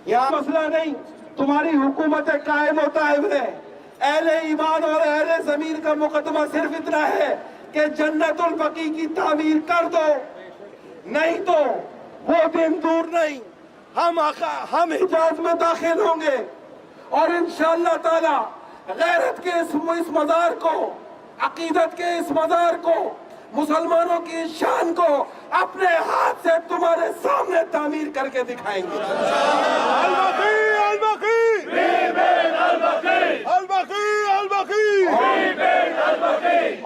यहाँ मसला नहीं, तुम्हारी हुकूमत कायम होता है। अहले ईमान और अहले ज़मीन का मुकदमा सिर्फ इतना है कि जन्नतुल बकी की तामीर कर दो, नहीं तो वो दिन दूर नहीं, हम हिजाज में दाखिल होंगे और इंशाअल्लाह ताला गैरत के इस मज़ार को, अकीदत के इस मज़ार को, मुसलमानों की शान को अपने हाथ से तुम्हारे सामने तामीर करके दिखाएंगे।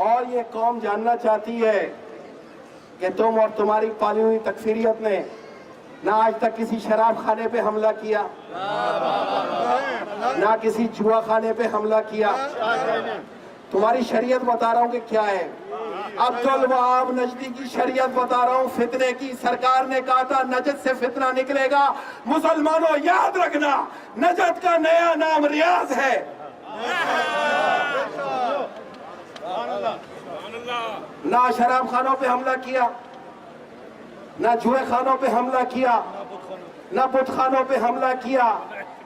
और ये कौम जानना चाहती है कि तुम और तुम्हारी पाली हुई तकफीरियत ने ना आज तक किसी शराब खाने पे हमला किया, ना किसी जुआ खाने पे हमला किया। तुम्हारी शरीयत बता रहा हूँ कि क्या है। अब्दुल वहाब नजदी की शरीयत बता रहा हूँ फितने की। सरकार ने कहा था नजद से फितना निकलेगा। मुसलमानों याद रखना, नजद का नया नाम रियाज है। ना शराब खानों पे हमला किया, ना जुए खानों पे हमला किया, ना बुत खानों पे हमला किया,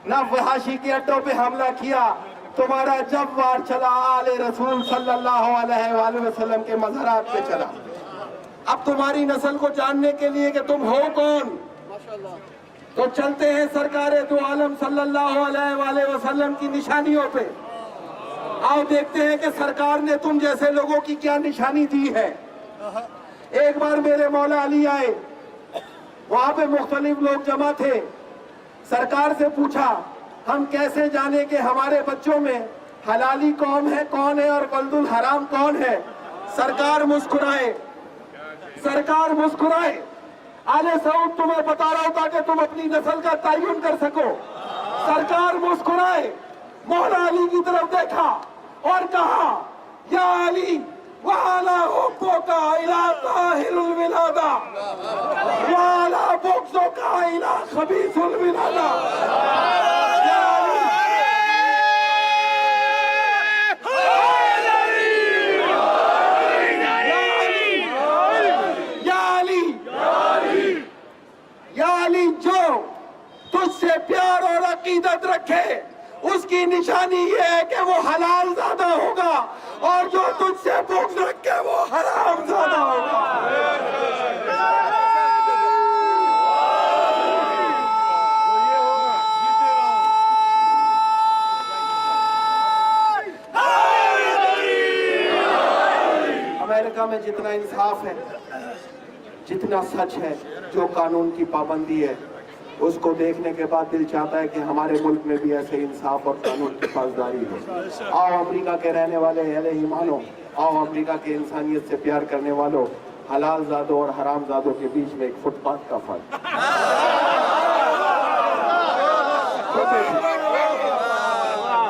ना फहाशी के अड्डों पे हमला किया। तुम्हारा जब वार चला आले रसूल सल्लल्लाहु अलैहि वसल्लम के मज़ारात पे चला। अब तुम्हारी नस्ल को जानने के लिए कि तुम हो कौन, तो चलते हैं सरकारे दो आलम सल्लल्लाहु अलैहि वसल्लम की निशानियों पे। आओ देखते हैं कि सरकार ने तुम जैसे लोगों की क्या निशानी दी है। एक बार मेरे मौला अली आए, वहां पे मुख्तलिफ लोग जमा थे। सरकार से पूछा हम कैसे जाने कि हमारे बच्चों में हलाली कौन है और वल्दुल हराम कौन है। सरकार मुस्कुराए, सरकार मुस्कुराए। आले सऊद तुम्हें बता रहा था कि तुम अपनी नस्ल का तयन कर सको। सरकार मुस्कुराए, मौला अली की तरफ देखा और कहा या अली वाला हुब्बो का इला ताहिरुल विलादा वाला बुग़्ज़ो का इला खबीसुल विलादा। जो तुझसे प्यार और अकीदत रखे उसकी निशानी ये है कि वो हलाल ज़्यादा होगा, और जो तुझसे बुग़्ज़ रखे वो हराम ज़्यादा होगा। अमेरिका में जितना इंसाफ है, जितना सच है, जो कानून की पाबंदी है, उसको देखने के बाद दिल चाहता है कि हमारे मुल्क में भी ऐसे इंसाफ और कानून की पासदारी हो। आओ अमेरिका के रहने वाले अहले ईमानों, आओ अमेरिका के इंसानियत से प्यार करने वालों, हलाल ज़ादों और हराम ज़ादों के बीच में एक फुटपाथ का फर्क।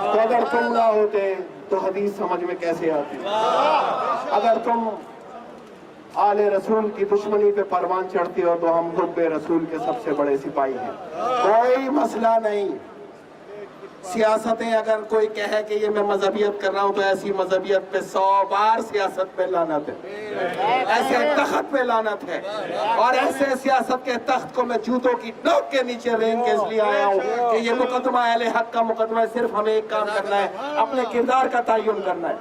तो अगर तुम ना होते तो हदीस समझ में कैसे आती। अगर तुम आले रसूल की दुश्मनी पे परवान चढ़ती हो तो हम हुब्बे रसूल के सबसे बड़े सिपाही हैं। कोई मसला नहीं। सियासतें अगर कोई कहे कि ये मैं मजहबियत कर रहा हूँ तो ऐसी मजहबियत पे 100 बार सियासत पे लानत है, ऐसे तख्त पे लानत है। और ऐसे सियासत के तख्त को मैं जूतों की नोक के नीचे रेंग के इसलिए आया हूँ कि ये मुकदमा अहले हक का मुकदमा है। सिर्फ हमें एक काम करना है, अपने किरदार का तयन करना है,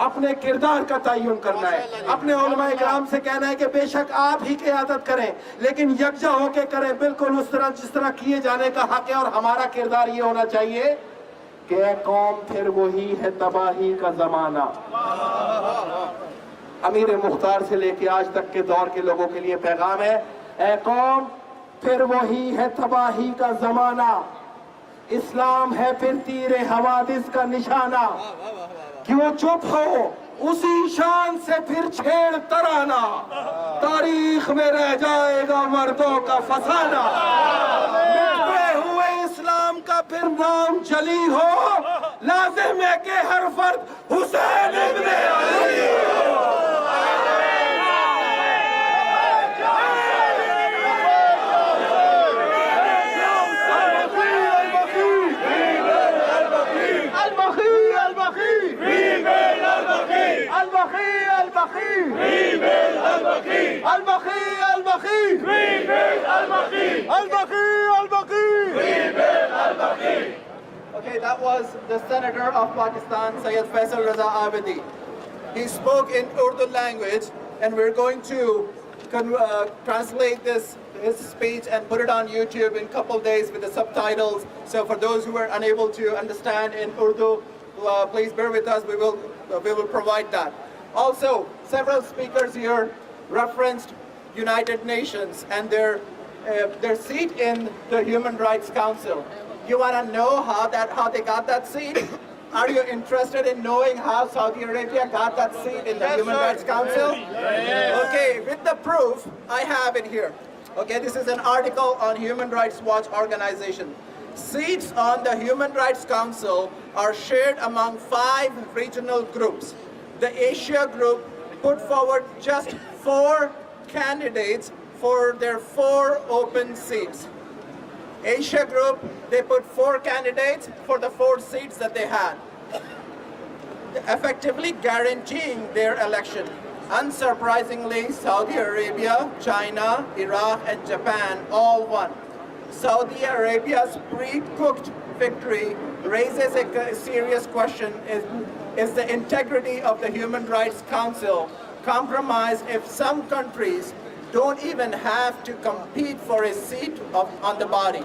अपने किरदार का तयन करना है। अपने उलमाए किराम से कहना है कि बेशक आप ही क़यादत करें, लेकिन यकजा होके करें, बिल्कुल उस तरह जिस तरह किए जाने का हक है। और हमारा किरदार ये होना चाहिए कि कौम फिर वही है तबाही का जमाना। अमीर मुख्तार से लेके आज तक के दौर के लोगों के लिए पैगाम है, ए कौम फिर वही है तबाही का जमाना। इस्लाम है फिर तीरे हवादिस का निशाना। क्यों चुप हो उसी शान से फिर छेड़ तराना। तारीख में रह जाएगा मर्दों का फसाना। मिटते हुए इस्लाम का फिर नाम जली हो, लाजिम है कि हर फर्द हुसैन इब्ने अली हो। البقي Okay, that was the Senator of Pakistan, Syed Faisal Raza Abedi. He spoke in Urdu language, and we're going to translate his speech and put it on YouTube in a couple days with the subtitles. So for those who are unable to understand in Urdu, please bear with us. We will provide that. Also, several speakers here referenced United Nations and their seat in the Human Rights Council. You want to know how they got that seat? Are you interested in knowing how Saudi Arabia got that seat in the Human Rights Council? Yes. Okay, with the proof, I have it here. Okay, this is an article on Human Rights Watch organization. Seats on the Human Rights Council are shared among 5 regional groups. The Asia group put forward just 4 candidates for their 4 open seats. Asia group, they put 4 candidates for the 4 seats that they had, effectively guaranteeing their election. Unsurprisingly, Saudi Arabia, China, Iraq, and Japan all won. Saudi Arabia's pre-cooked victory raises a serious question. Is the integrity of the Human Rights Council compromised if some countries don't even have to compete for a seat on the body?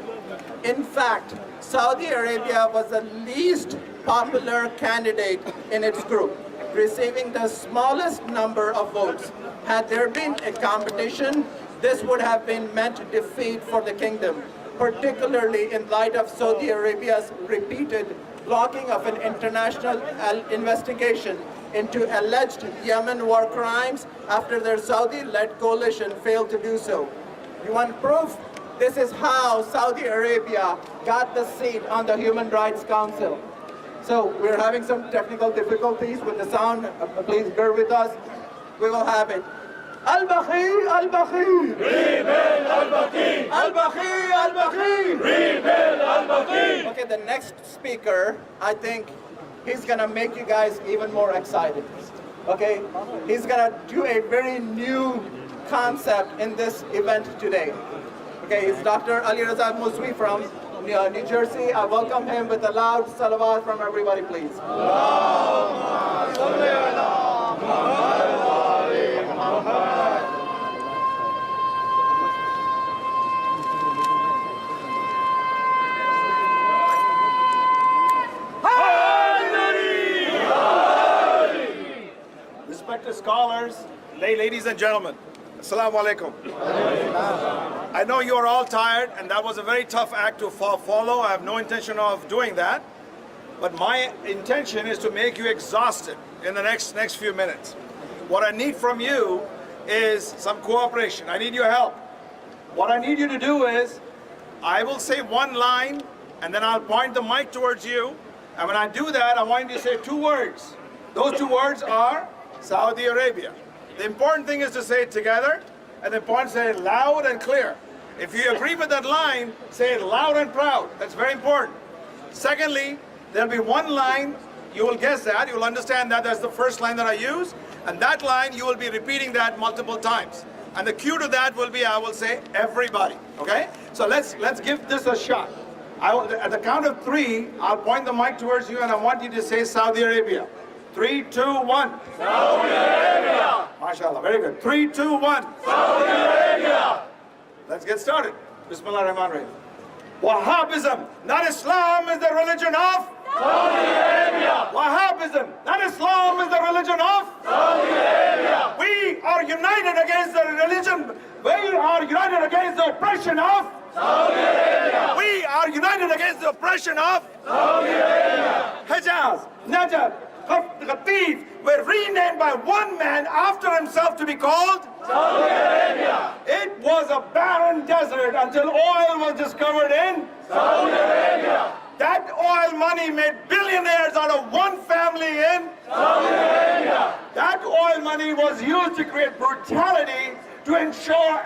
In fact, Saudi Arabia was the least popular candidate in its group, receiving the smallest number of votes. Had there been a competition, this would have been meant defeat for the kingdom, particularly in light of Saudi Arabia's repeated blocking of an international investigation into alleged Yemen war crimes after their Saudi-led coalition failed to do so. You want proof? This is how Saudi Arabia got the seat on the Human Rights Council. So we're having some technical difficulties with the sound. Please bear with us. We will have it. Al-Baqee, Al-Baqee! Rebuild Al-Baqee! Al-Baqee, Al-Baqee! Rebuild Al-Baqee! Okay, the next speaker, I think he's gonna make you guys even more excited. Okay? He's gonna do a very new concept in this event today. Okay, it's Dr. Ali Raza Muswi from New Jersey. I welcome him with a loud salawat from everybody, please. Respected scholars, ladies and gentlemen, Assalamu alaikum. I know you are all tired, and that was a very tough act to follow. I have no intention of doing that, but my intention is to make you exhausted in the next few minutes. What I need from you is some cooperation. I need your help. What I need you to do is, I will say one line, and then I'll point the mic towards you, and when I do that, I want you to say 2 words. Those 2 words are Saudi Arabia. The important thing is to say it together, and the important is to say it loud and clear. If you agree with that line, say it loud and proud. That's very important. Secondly, there'll be one line, you will guess that, you will understand that that's the first line that I use, and that line you will be repeating that multiple times. And the cue to that will be, I will say, everybody, okay? So let's give this a shot. At the count of 3, I'll point the mic towards you, and I want you to say Saudi Arabia. 3, 2, 1. Saudi Arabia! MashaAllah, very good. 3, 2, 1. Saudi Arabia! Let's get started. Bismillah ar-Rahman ar-Rahim. Wahhabism, not Islam, is the religion of Saudi Arabia! Wahhabism, not Islam, is the religion of Saudi Arabia! We are united against the religion. We are united against the oppression of Saudi Arabia! We are united against the oppression of Saudi Arabia! Hijaz, Najaf, Qatif were renamed by one man after himself to be called Saudi Arabia! It was a barren desert until oil was discovered in Saudi Arabia! That oil money made billionaires out of one family in Saudi Arabia! That oil money was used to create brutality to ensure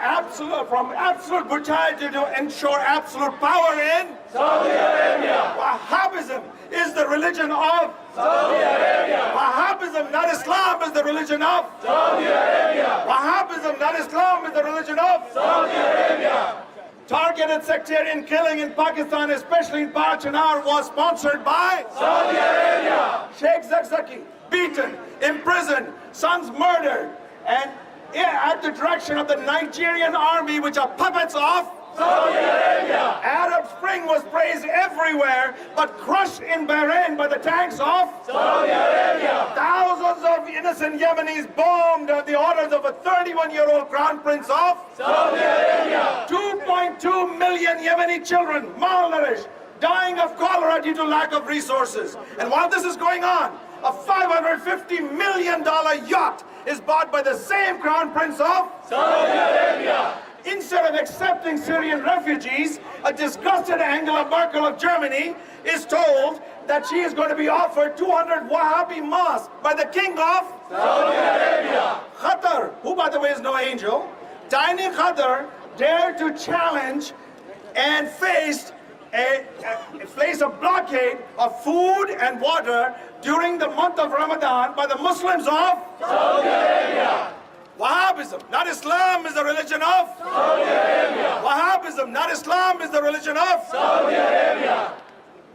from absolute brutality to ensure absolute power in Saudi Arabia! Wahhabism is the religion of Saudi Arabia! Wahhabism, not Islam, is the religion of Saudi Arabia! Wahhabism, not Islam, is the religion of Saudi Arabia! targeted sectarian killing in Pakistan, especially in Parachinar, was sponsored by Saudi Arabia. Sheikh Zakzaki, beaten, imprisoned, sons murdered, and at the direction of the Nigerian army, which are puppets of Saudi Arabia. Arab Spring was praised everywhere, but crushed in Bahrain by the tanks of Saudi Arabia. thousands of innocent Yemenis bombed at the orders of a 31-year-old crown prince of Saudi Arabia. 2.2 million Yemeni children malnourished, dying of cholera due to lack of resources. And while this is going on, a $550 million yacht is bought by the same crown prince of Saudi Arabia. Instead of accepting Syrian refugees, a disgusted Angela Merkel of Germany is told that she is going to be offered 200 Wahhabi mosques by the king of Saudi Arabia. Qatar, who by the way is no angel. Tiny Qatar dared to challenge and face a blockade of food and water during the month of Ramadan by the Muslims of Saudi Arabia. Wahhabism, not Islam, is the religion of Saudi Arabia. Wahhabism, not Islam, is the religion of Saudi Arabia.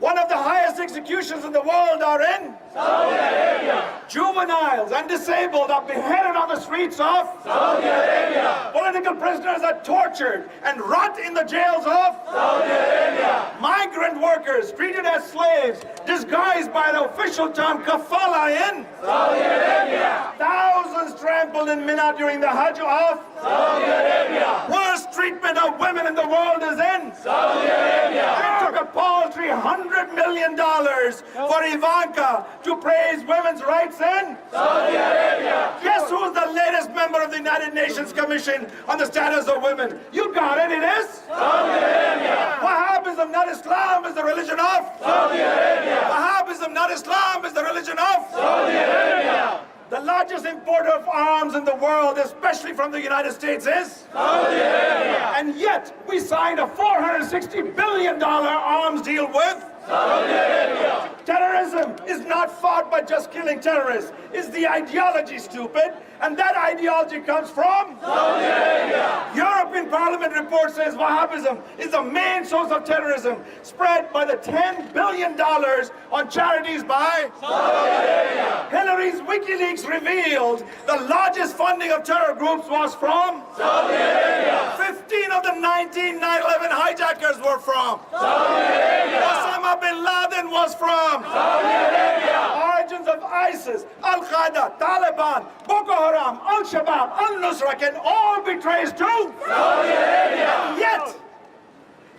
One of the highest executions in the world are in Saudi Arabia. juveniles and disabled are beheaded on the streets of Saudi Arabia. political prisoners are tortured and rot in the jails of Saudi Arabia. migrant workers treated as slaves disguised by the official term kafala in Saudi Arabia. thousands trampled in Mina during the Hajj of Saudi Arabia. worst treatment of women in the world is in Saudi Arabia. They took a paltry $100 million for Ivanka to praise women's rights in Saudi Arabia. Guess who's the latest member of the United Nations Commission on the Status of Women? You got it, it is Saudi Arabia. Wahhabism, not Islam, is the religion of Saudi Arabia. Wahhabism, not Islam, is the religion of Saudi Arabia. The largest importer of arms in the world, especially from the United States, is Saudi Arabia. and yet we signed a $460 billion arms deal with Saudi Arabia. Terrorism is not fought by just killing terrorists. It's the ideology, stupid. And that ideology comes from Saudi Arabia. European Parliament report says Wahhabism is the main source of terrorism, spread by the $10 billion on charities by Saudi Arabia. Hillary's WikiLeaks revealed the largest funding of terror groups was from Saudi Arabia. 15 of the 19 9/11 hijackers were from Saudi Arabia. Osama bin Laden was from Saudi Arabia. origins of ISIS, Al-Qaeda, Taliban, Boko Haram, Al-Shabaab, Al-Nusra can all be traced to Saudi Arabia.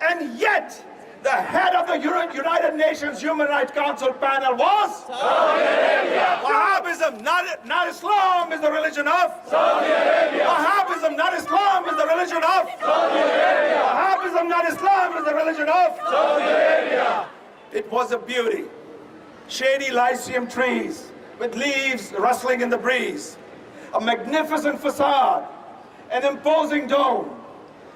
and yet, the head of the United Nations Human Rights Council panel was Saudi Arabia. Wahhabism, not Islam, is the religion of Saudi Arabia. Wahhabism, not Islam, is the religion of Saudi Arabia. Wahhabism, not Islam, is the religion of Saudi Arabia. It was a beauty. Shady lycium trees with leaves rustling in the breeze. A magnificent facade, an imposing dome.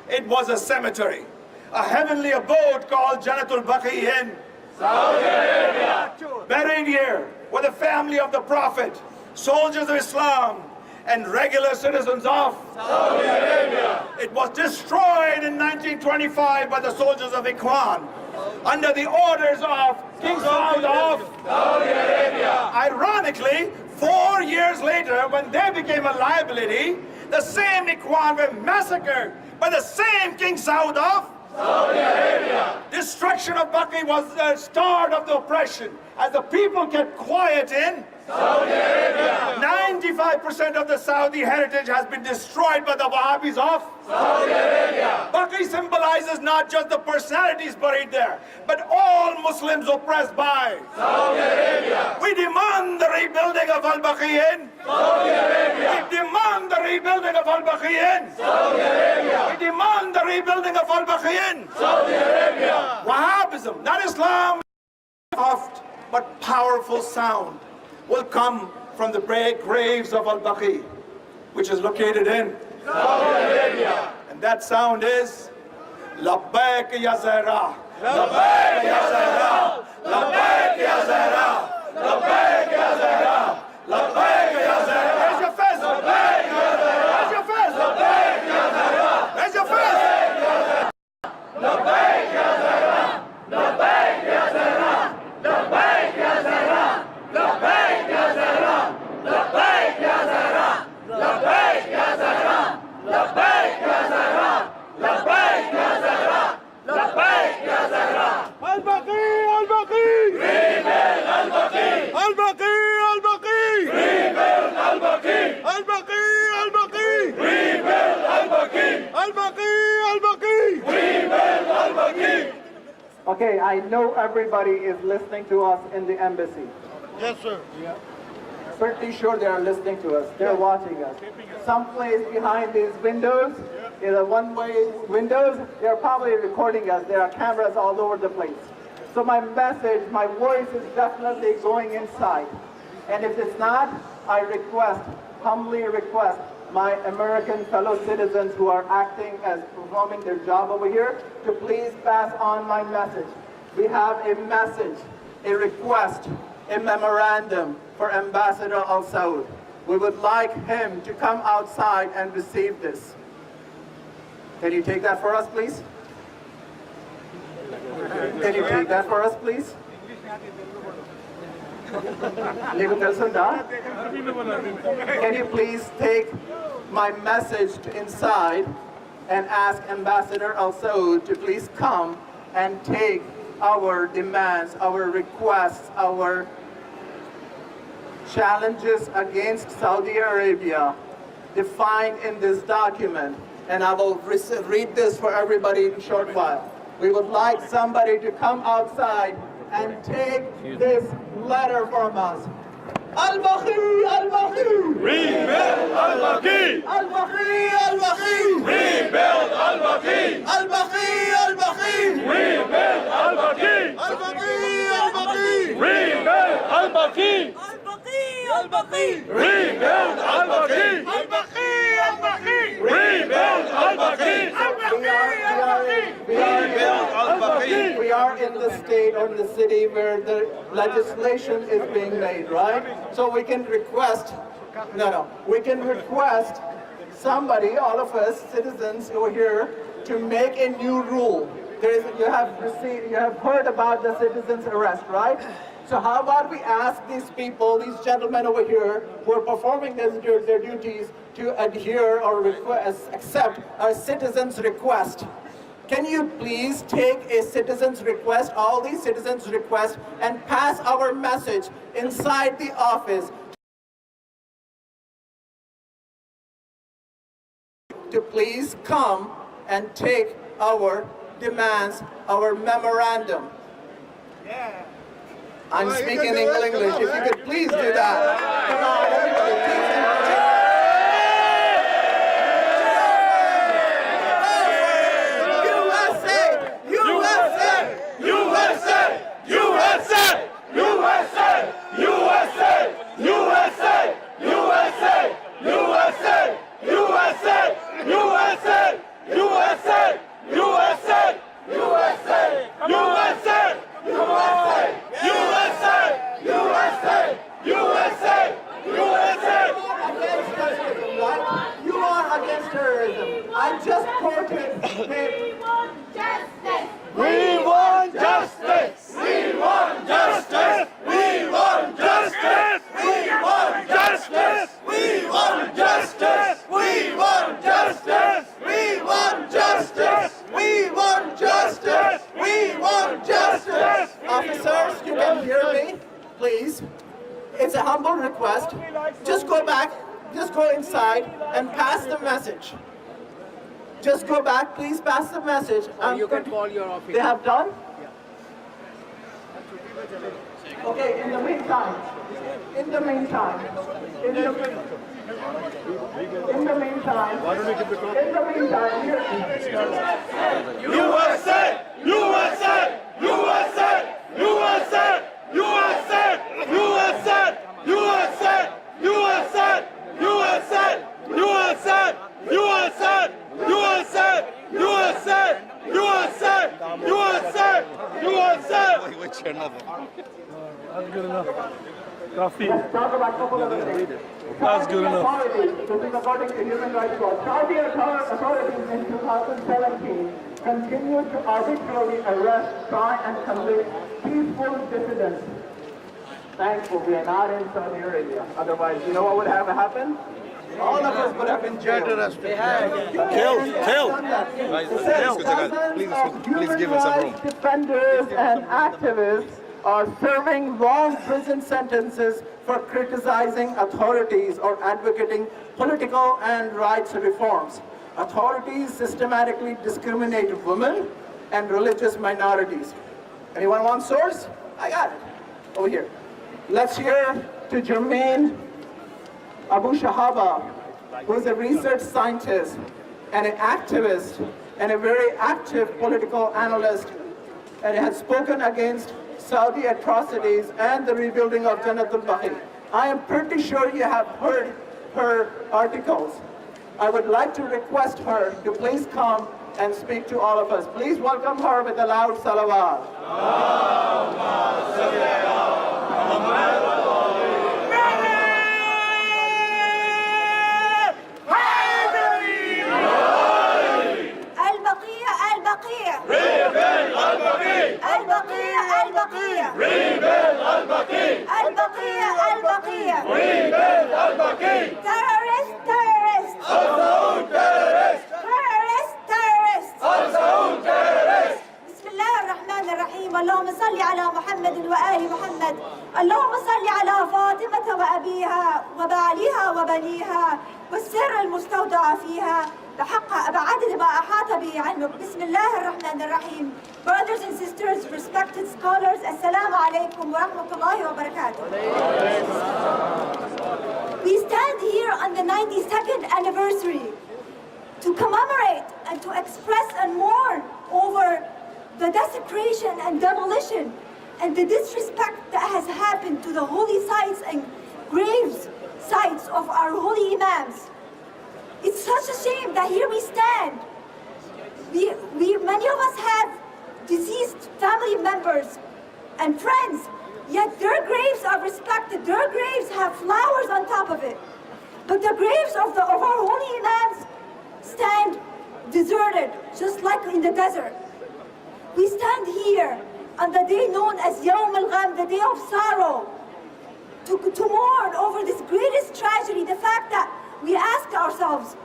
It was a cemetery, a heavenly abode called Jannatul Baqee in Saudi Arabia. buried here were the family of the Prophet, soldiers of Islam, and regular citizens of Saudi Arabia. It was destroyed in 1925 by the soldiers of Ikhwan under the orders of King Saud of Saudi Arabia. Ironically, 4 years later, when they became a liability, the same Ikhwan were massacred by the same King Saud of Saudi Arabia. Destruction of Baqee was the start of the oppression. As the people kept quiet in Saudi Arabia. 95% of the Saudi heritage has been destroyed by the Wahhabis of Saudi Arabia. Baqee symbolizes not just the personalities buried there, but all Muslims oppressed by Saudi Arabia. We demand the rebuilding of Al-Baqee in Saudi Arabia. We demand the rebuilding of Al-Baqee in Saudi Arabia. We demand the rebuilding of Al-Baqee in Saudi Arabia. Wahhabism, not Islam, soft but powerful sound will come from the graves of Al-Baqee, which is located in Saudi Arabia. and that sound is Labbaik ya Zahra, Labbaik ya Zahra. Labbaik ya Zahra, Labbaik ya Zahra. Labbaik ya Zahra. Raise your fist. Labbaik ya Zahra. Raise your fist. Labbaik ya Zahra. Raise your fist. Okay, I know everybody is listening to us in the embassy. Yes, sir. Pretty sure they are listening to us. They're watching us. Someplace behind these windows, in the one-way windows, they're probably recording us. There are cameras all over the place. So my message, my voice is definitely going inside. And if it's not, I request, humbly request, my American fellow citizens who are acting as performing their job over here to please pass on my message. We have a message, a request, a memorandum for Ambassador Al Saud. We would like him to come outside and receive this. Can you take that for us, please? Can you take that for us, please? Can you please take my message to inside and ask Ambassador Al Saud to please come and take our demands, our requests, our challenges against Saudi Arabia defined in this document. And I will read this for everybody in a short while. We would like somebody to come outside and take this letter from us. Al-Baqee, Al-Baqee! Rebuild Al-Baqee! Al-Baqee, Al-Baqee! Rebuild Al-Baqee! Al-Baqee, Al-Baqee! Rebuild Al-Baqee! Al-Baqee, Al-Baqee! Rebuild Al-Baqee! Al-Baqee! Rebuild Al-Baqee! Rebuild Al-Baqee! We are in the state or in the city where the legislation is being made, right? So we can request, we can request somebody, all of us citizens over here, to make a new rule. You have heard about the citizens' arrest, right? So how about we ask these people, these gentlemen over here, who are performing their duties, to adhere or accept a citizen's request. Can you please take a citizen's request, all these citizens' requests, and pass our message inside the office to please come and take our demands, our memorandum. Yeah. I'm speaking English. If you could please do that. Come on, everybody, please encourage. Officers, you can hear me, please. It's a humble request. Just go back, just go inside and pass the message. Just go back, please pass the message. You can call your office. They have done? Okay, in the meantime, USA! USA! USA! USA! USA! USA! USA! USA! USA! USA! USA! USA! USA! USA! USA! USA! What's your another? That's good enough. Coffee. let's talk about a couple of things. That's good enough. This is according to Human Rights Watch. Saudi authorities in 2017 continued to arbitrarily arrest, try, and convict peaceful dissidents. Thankful we are not in Saudi Arabia. Otherwise, you know what would have happened? All of us would have been jailed. Please give us some room. Defenders and activists are serving long prison sentences for criticizing authorities or advocating political and rights reforms. Authorities systematically discriminate women and religious minorities. Anyone want source? I got it. Over here. Let's hear to Jermaine Abu Shahaba, who is a research scientist and an activist and a very active political analyst, and has spoken against Saudi atrocities and the rebuilding of Jannat al-Baqee. I am pretty sure you have heard her articles. I would like to request her to please come and speak to all of us. Please welcome her with a loud salawat. اللهم صل على محمد وآل محمد. اللهم صل على فاطمة وأبيها وبعلها وبنيها والسر المستودع فيها بعدد ما أحاط به علمك. بسم الله الرحمن الرحيم. Brothers and sisters, respected scholars, Assalamu alaikum wa rahmatullahi wa barakatuh. We stand here on the 92nd anniversary to commemorate and to express and mourn over the desecration and demolition and the disrespect that has happened to the holy sites and graves sites of our holy imams. It's such a shame that here we stand. Many of us have deceased family members and friends, yet their graves are respected. Their graves have flowers on top of it. But the graves of our holy imams stand deserted, just like in the desert. We stand here on the day known as Yawm al-Gham, the day of sorrow, to mourn over this greatest tragedy, the fact that we ask ourselves,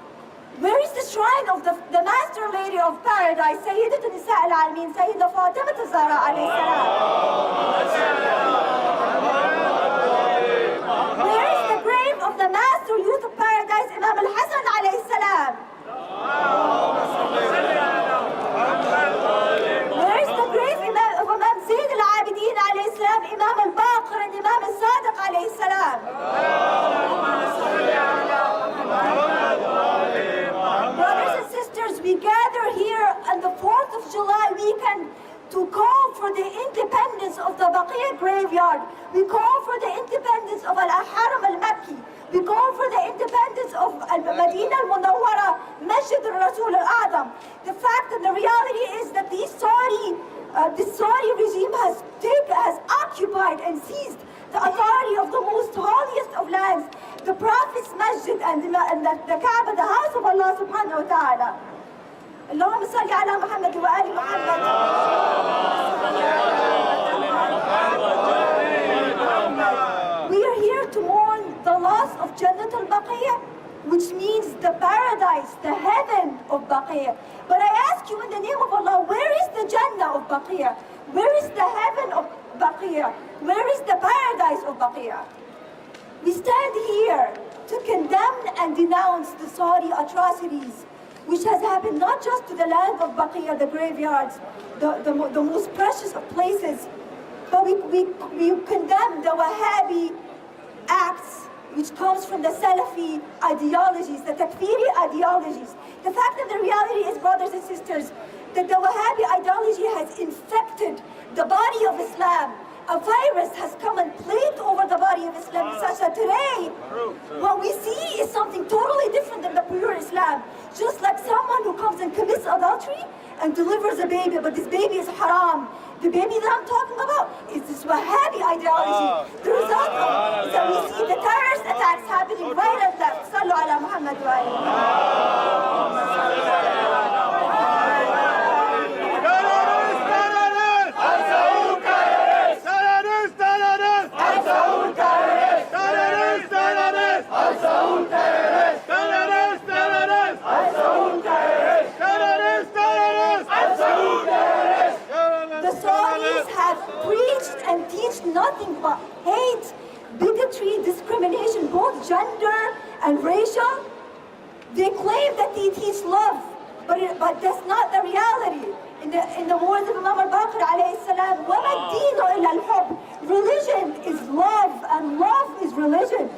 where is the shrine of the Master Lady of Paradise, Sayyidat Nisa al-Alameen, Sayyidah Fatima Zahra alayhi salam? Where is the grave of the Master Youth of Paradise, Imam al-Hasan alayhi salam? Where is the grave of Imam Zayn al-Abidin alayhi salam, Imam al-Baqir and Imam al-Sadiq alayhi salam? Brothers and sisters, we gather here on the 4th of July weekend to call for the independence of the Baqee graveyard. We call for the independence of Al-Haram al-Makki. We call for the independence of Al-Madinah al-Munawwara, Masjid al-Rasul al-A'zam. The fact and the reality is that the Saudi regime has occupied and seized the authority of the most holiest of lands, the Prophet's Masjid and the Kaaba, the house of Allah subhanahu wa ta'ala. اللهم صل على محمد وآل محمد. We are here to mourn the loss of Jannat al-Baqee, which means the paradise, the heaven of Baqee. But I ask you in the name of Allah, where is the Jannah of Baqee? Where is the heaven of Baqee? Where is the paradise of Baqee? We stand here to condemn and denounce the Saudi atrocities, which has happened not just to the land of Baqee, the graveyards, the most precious of places, but we condemn the Wahhabi acts, which comes from the Salafi ideologies, the Takfiri ideologies. The fact and the reality is, brothers and sisters, that the Wahhabi ideology has infected the body of Islam. A virus has come and played over the body of Islam, such that today, what we see is something totally different than the pure Islam. Just like someone who comes and commits adultery and delivers a baby, but this baby is haram. The baby that I'm talking about is this Wahhabi ideology. The result is that we see the terrorist attacks happening right and left. Sallu ala Muhammad wa and teach nothing but hate, bigotry, discrimination, both gender and racial. They claim that they teach love, but that's not the reality. In the words of Imam al-Baqir alayhi salam, what religion is love and love is religion.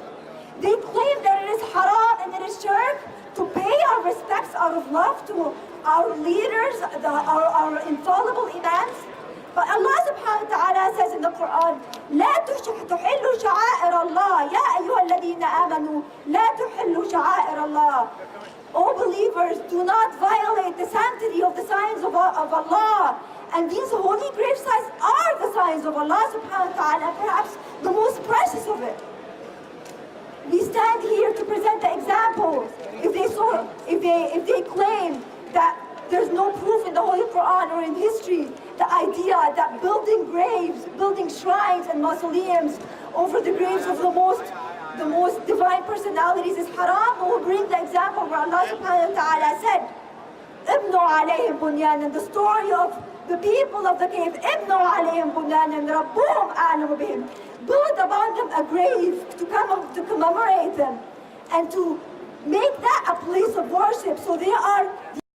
They claim that it is haram and it is shirk to pay our respects out of love to our leaders, our infallible imams. But Allah subhanahu wa ta'ala says in the Quran, لا تحلوا شعائر الله يا أيها الذين آمنوا لا تحلوا شعائر الله. O believers, do not violate the sanctity of the signs of Allah. And these holy grave sites are the signs of Allah subhanahu wa ta'ala, perhaps the most precious of it. We stand here to present the examples. If they claim that there's no proof in the Holy Quran or in history, the idea that building graves, building shrines and mausoleums over the graves of the most divine personalities is haram, we will bring the example where Allah subhanahu wa ta'ala said, Ibnu alayhim bunyanan, the story of the people of the cave, Ibnu alayhim bunyanan, Rabbuhum a'lamu bihim. Build upon them a grave to commemorate them and to make that a place of worship. So they are